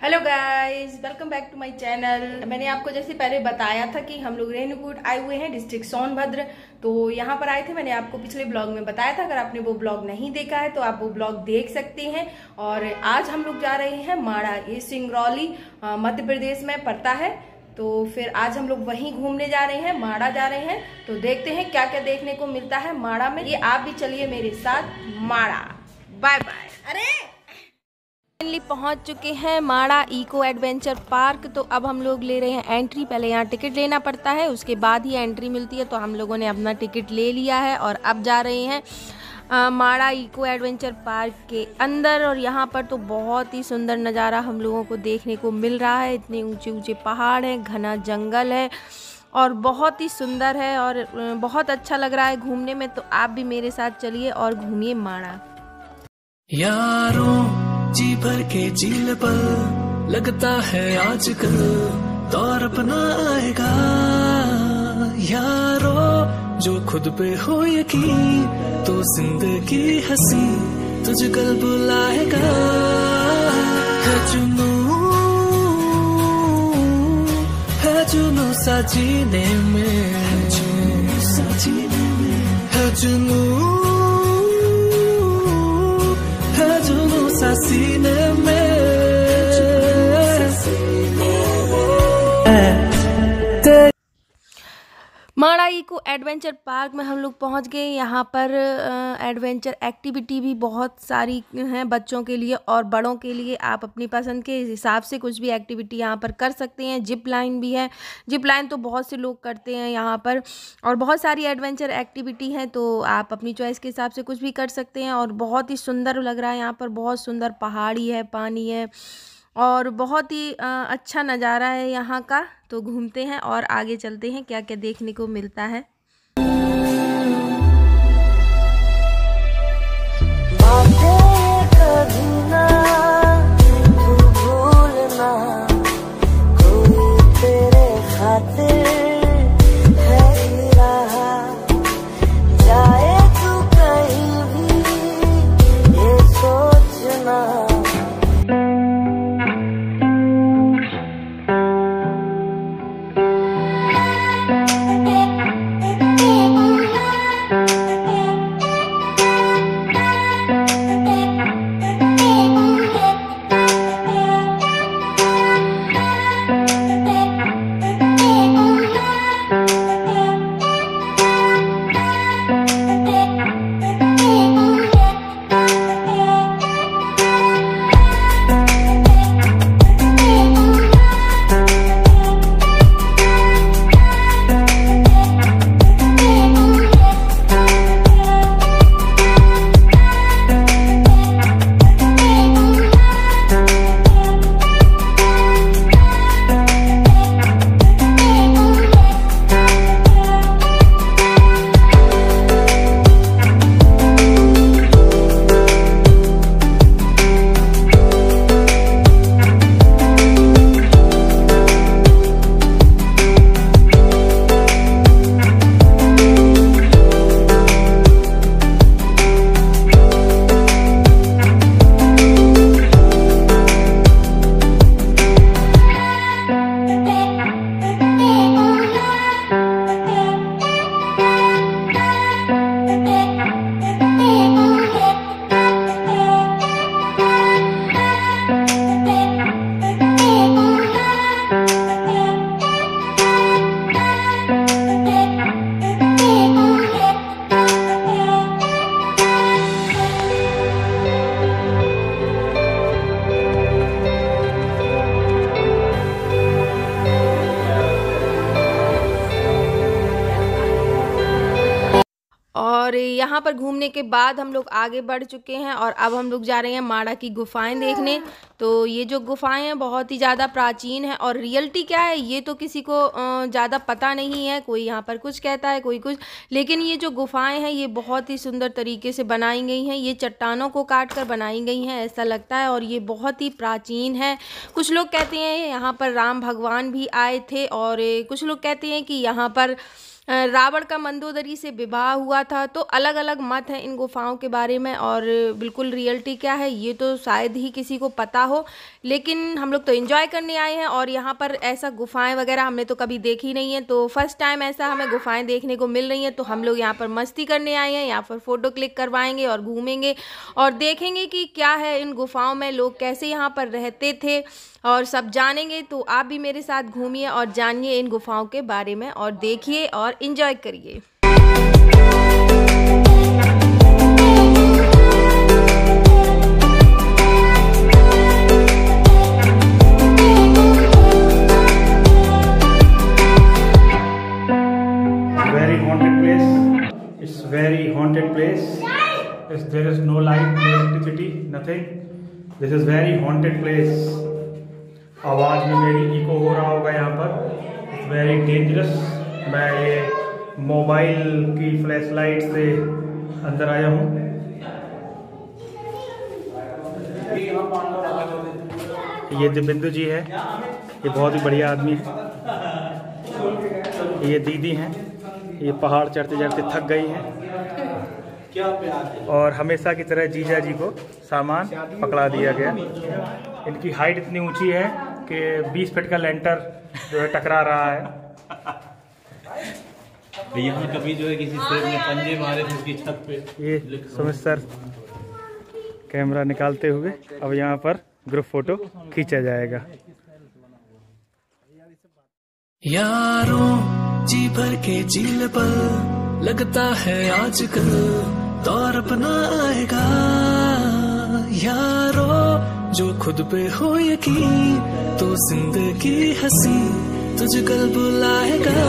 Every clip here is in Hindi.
Hello guys, welcome back to my channel. मैंने आपको जैसे पहले बताया था कि हम लोग रेणुकूट आए हुए हैं, डिस्ट्रिक्ट सोनभद्र। तो यहाँ पर आए थे, मैंने आपको पिछले ब्लॉग में बताया था। अगर आपने वो ब्लॉग नहीं देखा है तो आप वो ब्लॉग देख सकते हैं। और आज हम लोग जा रहे हैं माड़ा, ये सिंगरौली मध्य प्रदेश में पड़ता है। तो फिर आज हम लोग वहीं घूमने जा रहे हैं, माड़ा जा रहे हैं। तो देखते हैं क्या क्या देखने को मिलता है माड़ा में। ये आप भी चलिए मेरे साथ माड़ा। Bye bye. अरे फाइनली पहुंच चुके हैं माड़ा इको एडवेंचर पार्क। तो अब हम लोग ले रहे हैं एंट्री। पहले यहाँ टिकट लेना पड़ता है, उसके बाद ही एंट्री मिलती है। तो हम लोगों ने अपना टिकट ले लिया है और अब जा रहे हैं माड़ा इको एडवेंचर पार्क के अंदर। और यहाँ पर तो बहुत ही सुंदर नज़ारा हम लोगों को देखने को मिल रहा है। इतने ऊंचे ऊंचे पहाड़ हैं, घना जंगल है और बहुत ही सुंदर है और बहुत अच्छा लग रहा है घूमने में। तो आप भी मेरे साथ चलिए और घूमिए माड़ा। यारों जी भर के झील पर लगता है आजकल दौर अपना आएगा। यारों जो खुद पे हो यकीन तो जिंदगी हंसी तुझे कल बुलाएगा। है जुनू सा जीने में, है जुनू सा सीने में। माड़ा इको एडवेंचर पार्क में हम लोग पहुंच गए। यहाँ पर एडवेंचर एक्टिविटी भी बहुत सारी हैं बच्चों के लिए और बड़ों के लिए। आप अपनी पसंद के हिसाब से कुछ भी एक्टिविटी यहाँ पर कर सकते हैं। जिप लाइन भी है, जिप लाइन तो बहुत से लोग करते हैं यहाँ पर। और बहुत सारी एडवेंचर एक्टिविटी हैं, तो आप अपनी चॉइस के हिसाब से कुछ भी कर सकते हैं। और बहुत ही सुंदर लग रहा है यहाँ पर, बहुत सुंदर पहाड़ी है, पानी है और बहुत ही अच्छा नज़ारा है यहाँ का। तो घूमते हैं और आगे चलते हैं क्या क्या देखने को मिलता है। और यहाँ पर घूमने के बाद हम लोग आगे बढ़ चुके हैं और अब हम लोग जा रहे हैं माड़ा की गुफाएं देखने। तो ये जो गुफाएं हैं बहुत ही ज़्यादा प्राचीन है और रियलिटी क्या है ये तो किसी को ज़्यादा पता नहीं है। कोई यहाँ पर कुछ कहता है, कोई कुछ, लेकिन ये जो गुफाएं हैं ये बहुत ही सुंदर तरीके से बनाई गई हैं। ये चट्टानों को काट कर बनाई गई हैं ऐसा लगता है और ये बहुत ही प्राचीन है। कुछ लोग कहते हैं यहाँ पर राम भगवान भी आए थे और कुछ लोग कहते हैं कि यहाँ पर रावण का मंदोदरी से विवाह हुआ था। तो अलग अलग मत हैं इन गुफाओं के बारे में और बिल्कुल रियलिटी क्या है ये तो शायद ही किसी को पता हो, लेकिन हम लोग तो एंजॉय करने आए हैं और यहाँ पर ऐसा गुफाएं वगैरह हमने तो कभी देखी नहीं है, तो फर्स्ट टाइम ऐसा हमें गुफाएं देखने को मिल रही हैं। तो हम लोग यहाँ पर मस्ती करने आए हैं, यहाँ पर फ़ोटो क्लिक करवाएंगे और घूमेंगे और देखेंगे कि क्या है इन गुफाओं में, लोग कैसे यहाँ पर रहते थे और सब जानेंगे। तो आप भी मेरे साथ घूमिए और जानिए इन गुफाओं के बारे में और देखिए और एंजॉय करिए। Very haunted place. There is no light, no activity, nothing. This is very haunted place. आवाज में मेरी इको हो रहा होगा यहाँ पर। It's very dangerous. मैं ये मोबाइल की फ्लैश लाइट से अंदर आया हूँ। ये दिव्येंदु जी है, ये बहुत ही बढ़िया आदमी है। ये दीदी हैं, ये पहाड़ चढ़ते चढ़ते थक गई हैं और हमेशा की तरह जीजा जी को सामान पकड़ा दिया गया। इनकी हाइट इतनी ऊंची है कि 20 फीट का लेंटर जो है टकरा रहा है। यहाँ कभी जो है किसी शेर ने पंजे मारे थे उसकी छत पे। ये सुमित सर कैमरा निकालते हुए अब यहाँ पर ग्रुप फोटो खींचा जाएगा। यारों जी भर के झील पर लगता है आजकल दौर अपना आएगा। यारों जो खुद पे हो यकीन तो जिंदगी हंसी तुझे कल बुलाएगा।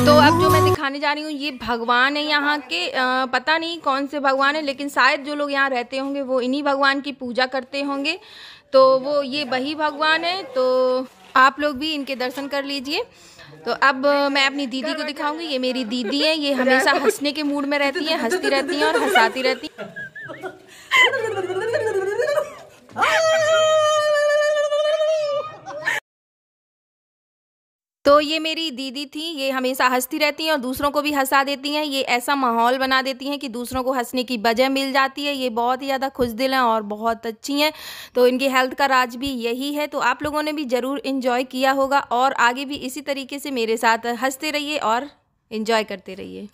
तो अब जो मैं दिखाने जा रही हूँ ये भगवान है यहाँ के, पता नहीं कौन से भगवान है, लेकिन शायद जो लोग यहाँ रहते होंगे वो इन्हीं भगवान की पूजा करते होंगे। तो वो ये वही भगवान है, तो आप लोग भी इनके दर्शन कर लीजिए। तो अब मैं अपनी दीदी को दिखाऊंगी। ये मेरी दीदी है, ये हमेशा हंसने के मूड में रहती है, हंसती रहती हैं और हंसाती रहती हैं। तो ये मेरी दीदी थी, ये हमेशा हंसती रहती हैं और दूसरों को भी हंसा देती हैं। ये ऐसा माहौल बना देती हैं कि दूसरों को हंसने की वजह मिल जाती है। ये बहुत ही ज़्यादा खुशदिल हैं और बहुत अच्छी हैं। तो इनकी हेल्थ का राज भी यही है। तो आप लोगों ने भी ज़रूर इन्जॉय किया होगा और आगे भी इसी तरीके से मेरे साथ हंसते रहिए और इन्जॉय करते रहिए।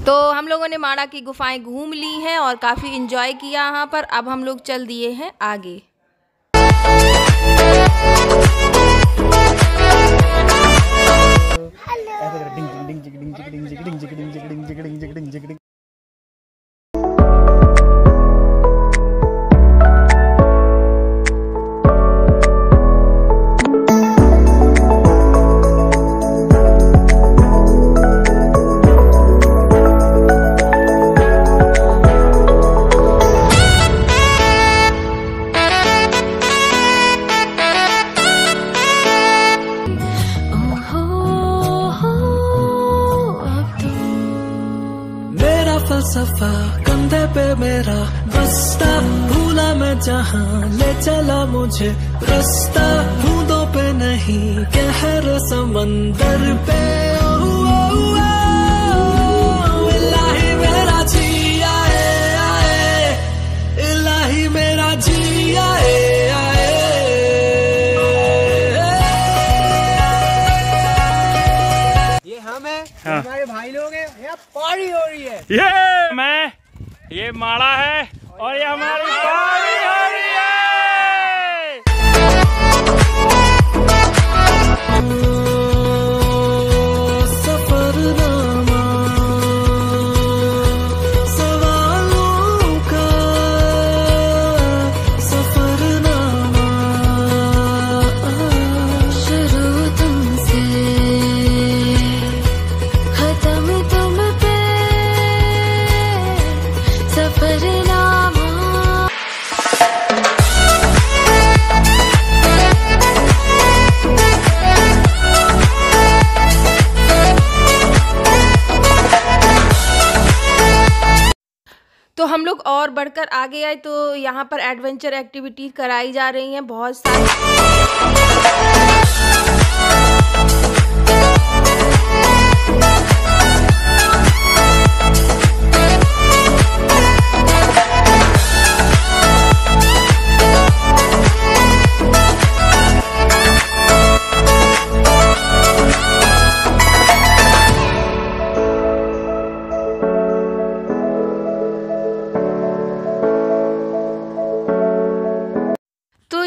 तो हम लोगों ने माड़ा की गुफाएं घूम ली हैं और काफ़ी इंजॉय किया यहाँ पर। अब हम लोग चल दिए हैं आगे। फलसफा कंधे पे मेरा बस्ता, भूला मैं जहाँ ले चला मुझे रास्ता, बूंदों पे नहीं कहर समंदर पे। इलाही मेरा जी आए आए, इलाही मेरा जी आए आए। ये हम है पार्टी हो रही है। ये माड़ा है और ये हमारी पार्टी हो रही है। तो हम लोग और बढ़कर आगे आए तो यहाँ पर एडवेंचर एक्टिविटी कराई जा रही हैं बहुत सारी।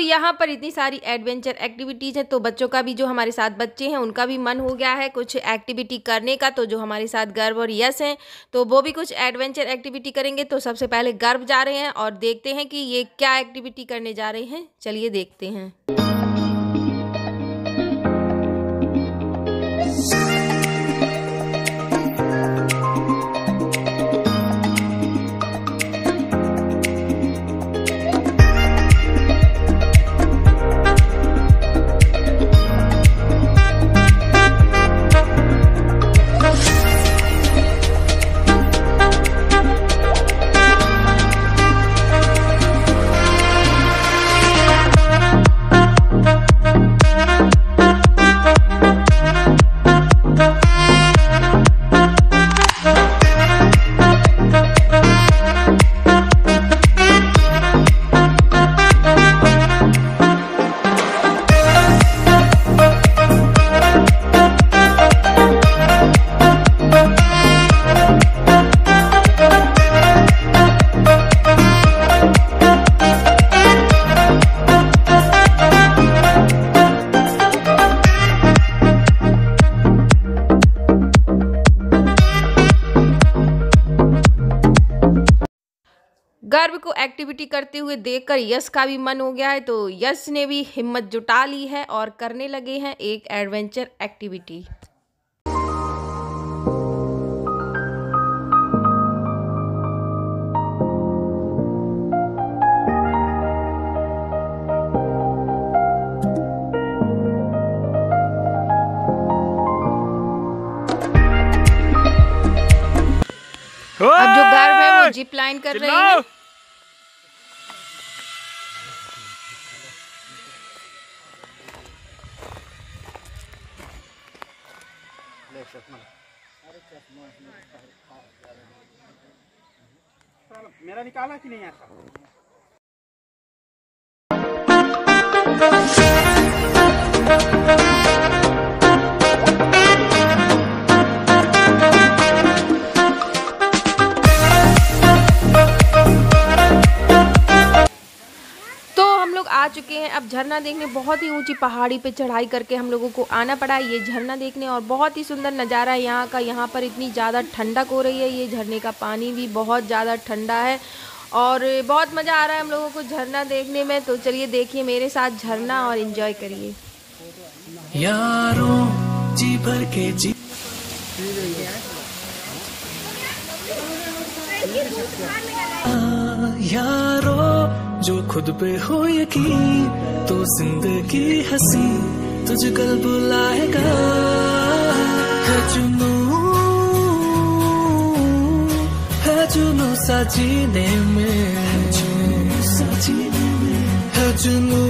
यहाँ पर इतनी सारी एडवेंचर एक्टिविटीज़ हैं तो बच्चों का भी, जो हमारे साथ बच्चे हैं उनका भी मन हो गया है कुछ एक्टिविटी करने का। तो जो हमारे साथ गर्व और यश हैं तो वो भी कुछ एडवेंचर एक्टिविटी करेंगे। तो सबसे पहले गर्व जा रहे हैं और देखते हैं कि ये क्या एक्टिविटी करने जा रहे हैं। चलिए देखते हैं। गर्व को एक्टिविटी करते हुए देखकर यश का भी मन हो गया है। तो यश ने भी हिम्मत जुटा ली है और करने लगे हैं एक एडवेंचर एक्टिविटी। अब जो गर्व है वो जिप लाइन कर रही है। मेरा निकाला कि नहीं ऐसा? आ चुके हैं अब झरना देखने। बहुत ही ऊंची पहाड़ी पे चढ़ाई करके हम लोगों को आना पड़ा ये झरना देखने और बहुत ही सुंदर नज़ारा है यहाँ का। यहाँ पर इतनी ज़्यादा ठंडक हो रही है, ये झरने का पानी भी बहुत ज़्यादा ठंडा है और बहुत मज़ा आ रहा है हम लोगों को झरना देखने में। तो चलिए देखिए मेरे साथ झरना और एंजॉय करिए। यारों जी भर के जी यारों जो खुद पे हो यकीन तो जिंदगी हंसी तुझे कल बुलाएगा। है जुनू सा जीने में, है जुनू।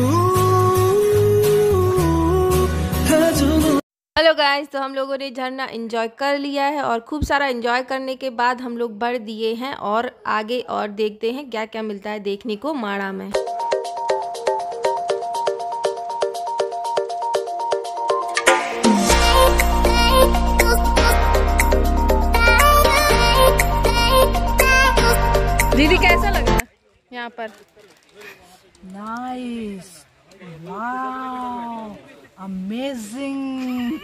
हेलो गाइस, तो हम लोगों ने झरना एंजॉय कर लिया है और खूब सारा एंजॉय करने के बाद हम लोग बढ़ दिए हैं और आगे और देखते हैं क्या क्या मिलता है देखने को माड़ा में। दीदी कैसा लगा यहाँ पर? नाइस, वाव, अमेजिंग।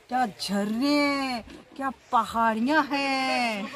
क्या झरने, क्या पहाड़ियाँ हैं।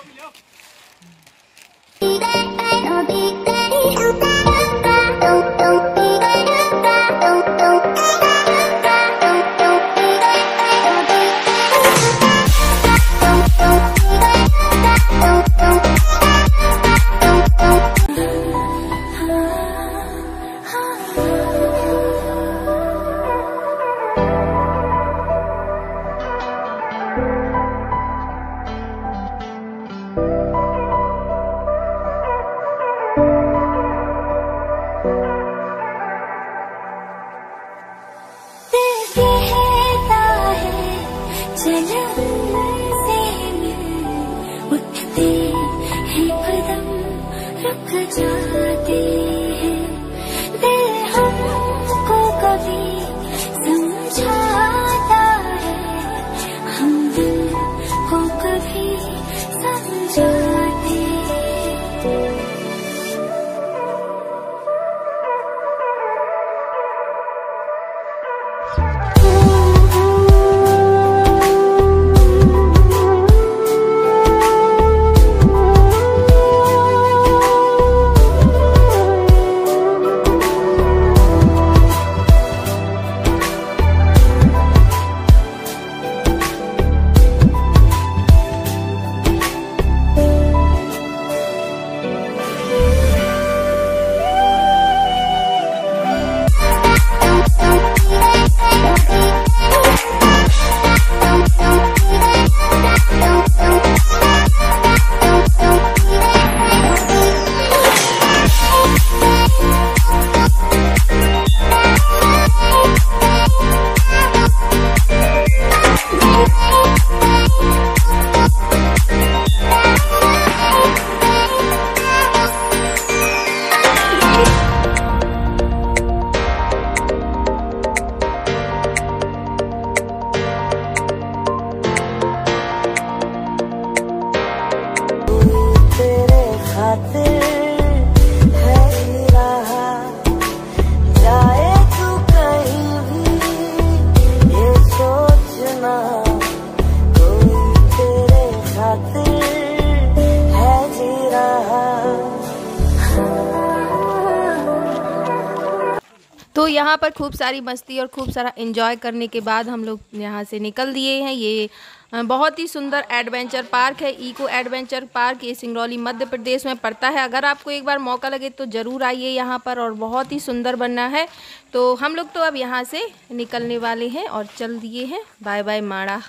तो यहाँ पर खूब सारी मस्ती और खूब सारा एंजॉय करने के बाद हम लोग यहाँ से निकल दिए हैं। ये बहुत ही सुंदर एडवेंचर पार्क है, इको एडवेंचर पार्क। ये सिंगरौली मध्य प्रदेश में पड़ता है। अगर आपको एक बार मौका लगे तो ज़रूर आइए यहाँ पर, और बहुत ही सुंदर बनना है। तो हम लोग तो अब यहाँ से निकलने वाले हैं और चल दिए हैं। बाय बाय माड़ा।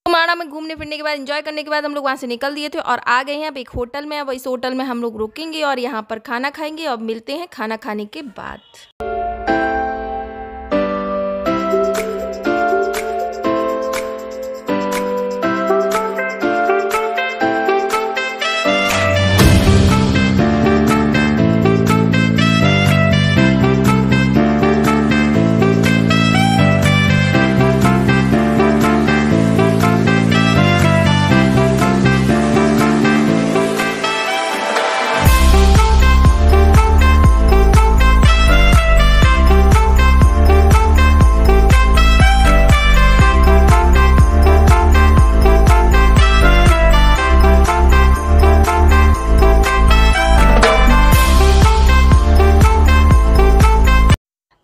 माड़ा में घूमने फिरने के बाद, एंजॉय करने के बाद हम लोग वहाँ से निकल दिए थे और आ गए हैं अब एक होटल में। अब इस होटल में हम लोग रुकेंगे और यहाँ पर खाना खाएंगे। अब मिलते हैं खाना खाने के बाद।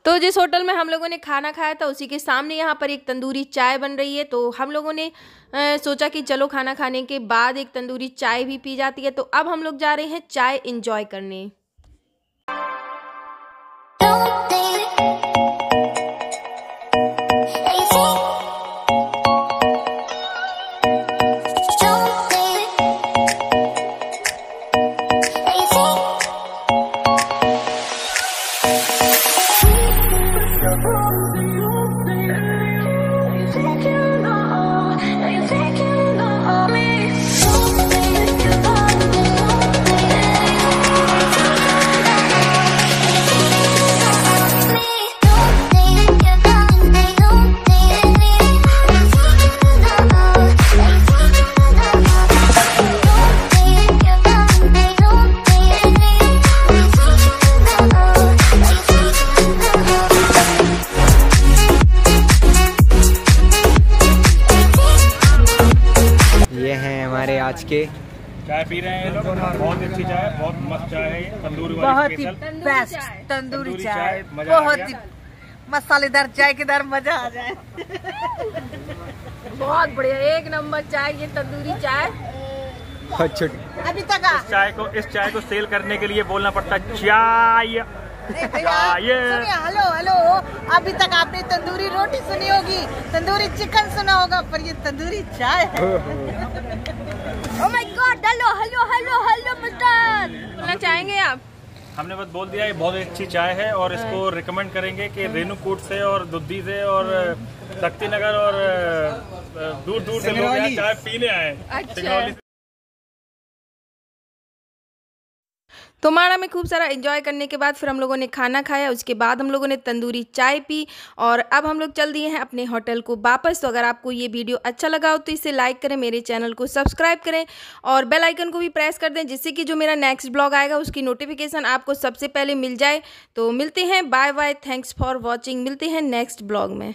तो जिस होटल में हम लोगों ने खाना खाया था उसी के सामने यहाँ पर एक तंदूरी चाय बन रही है। तो हम लोगों ने सोचा कि चलो खाना खाने के बाद एक तंदूरी चाय भी पी जाती है। तो अब हम लोग जा रहे हैं चाय एंजॉय करने। आज के। चाय पी रहे हैं ये लोग, बहुत अच्छी चाय, बहुत मस्त चाय है ये, तंदूरी वाली बहुत ही स्पेशल बेस्ट तंदूरी चाय, मजा आ बहुत गया। ही मसालेदार चाय के दर मजा आ जाए। बहुत बढ़िया, एक नंबर चाय ये तंदूरी चाय। अभी तक इस चाय को सेल करने के लिए बोलना पड़ता है चाय। हेलो हेलो, अभी तक आपने तंदूरी रोटी सुनी होगी, तंदूरी चिकन सुना होगा, पर ये तंदूरी चाय है। Oh my God, hello hello hello hello mister, बोलना चाहेंगे आप? हमने बस बोल दिया ये बहुत अच्छी चाय है और इसको रिकमेंड करेंगे कि रेणुकूट से और दुद्धी से और शक्तिनगर और दूर दूर से लोग यहाँ चाय पीने आए। अच्छा। तो माड़ा में खूब सारा एंजॉय करने के बाद फिर हम लोगों ने खाना खाया, उसके बाद हम लोगों ने तंदूरी चाय पी और अब हम लोग चल दिए हैं अपने होटल को वापस। तो अगर आपको ये वीडियो अच्छा लगा हो तो इसे लाइक करें, मेरे चैनल को सब्सक्राइब करें और बेल आइकन को भी प्रेस कर दें, जिससे कि जो मेरा नेक्स्ट ब्लॉग आएगा उसकी नोटिफिकेशन आपको सबसे पहले मिल जाए। तो मिलते हैं, bye bye, thanks for watching, मिलते हैं नेक्स्ट ब्लॉग में।